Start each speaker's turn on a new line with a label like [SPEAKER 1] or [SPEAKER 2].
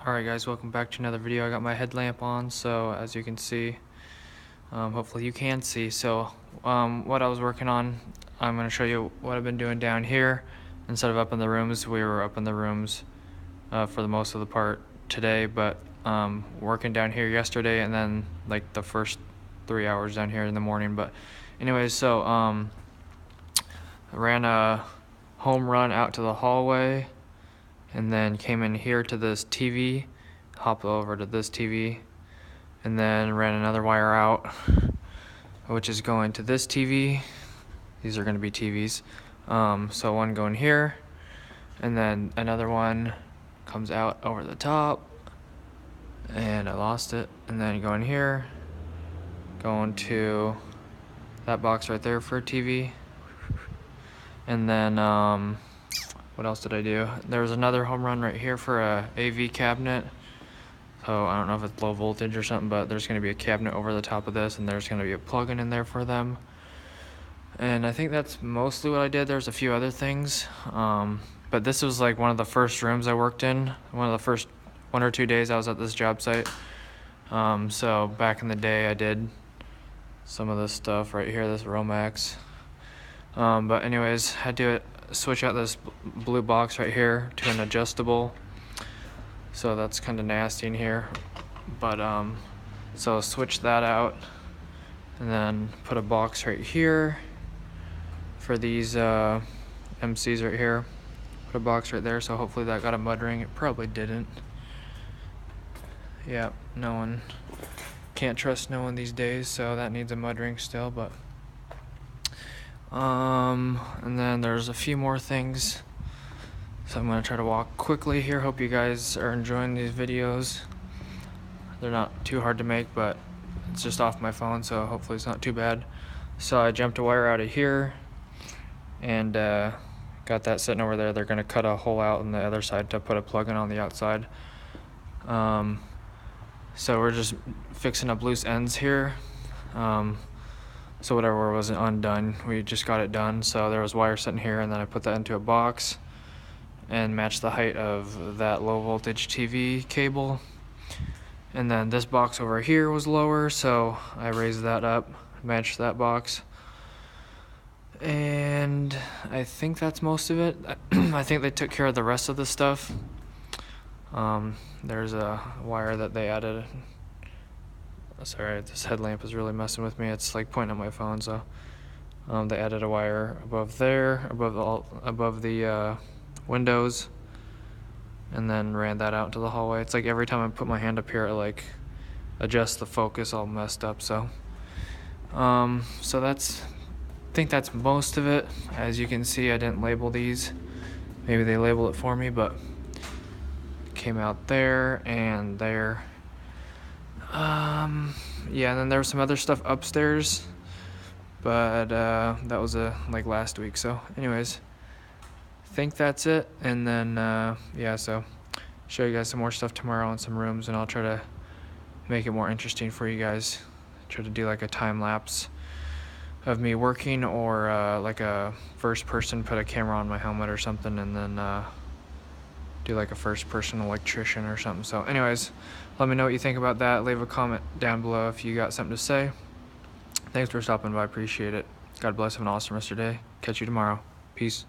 [SPEAKER 1] Alright guys, welcome back to another video. I got my headlamp on, so as you can see, hopefully you can see. So what I was working on, I'm going to show you what I've been doing down here. Instead of up in the rooms, we were up in the rooms for the most of the part today, but working down here yesterday and then like the first 3 hours down here in the morning. But anyways, so I ran a home run out to the hallway and then came in here to this TV, hopped over to this TV, and then ran another wire out, which is going to this TV. These are going to be TVs. So one going here, and then another one comes out over the top, and I lost it, and then going here, going to that box right there for a TV, and then what else did I do? There was another home run right here for a AV cabinet. So I don't know if it's low voltage or something, but there's going to be a cabinet over the top of this, and there's going to be a plug-in in there for them. And I think that's mostly what I did. There's a few other things, but this was like one of the first rooms I worked in. One of the first 1 or 2 days I was at this job site. So back in the day, I did some of this stuff right here, this Romax. But anyways, I do it. Switch out this blue box right here to an adjustable, so that's kind of nasty in here, but so switch that out and then put a box right here for these MCs right here. Put a box right there, so hopefully that got a mud ring. It probably didn't. Yeah, no one can't trust no one these days, so that needs a mud ring still. But and then there's a few more things, so I'm going to try to walk quickly here. Hope you guys are enjoying these videos. They're not too hard to make, but it's just off my phone, so hopefully it's not too bad. So I jumped a wire out of here and got that sitting over there. They're going to cut a hole out on the other side to put a plug-in on the outside. So we're just fixing up loose ends here. So whatever wasn't undone, we just got it done. So there was wire sitting here, and then I put that into a box and matched the height of that low voltage TV cable. And then this box over here was lower, so I raised that up, matched that box. And I think that's most of it. I think they took care of the rest of the stuff. There's a wire that they added. Sorry, this headlamp is really messing with me. It's like pointing at my phone, so they added a wire above there, above the windows, and then ran that out into the hallway. It's like every time I put my hand up here, I like adjust the focus all messed up. So so that's, I think that's most of it. As you can see, I didn't label these. Maybe they label it for me, but it came out there and there. Yeah, and then there was some other stuff upstairs, but that was like last week. So anyways, I think that's it. And then yeah, so show you guys some more stuff tomorrow in some rooms, and I'll try to make it more interesting for you guys. Try to do like a time lapse of me working, or like a first person, put a camera on my helmet or something, and then do like a first person electrician or something. So anyways, let me know what you think about that. Leave a comment down below if you got something to say. Thanks for stopping by, appreciate it. God bless, have an awesome rest of your day. Catch you tomorrow. Peace.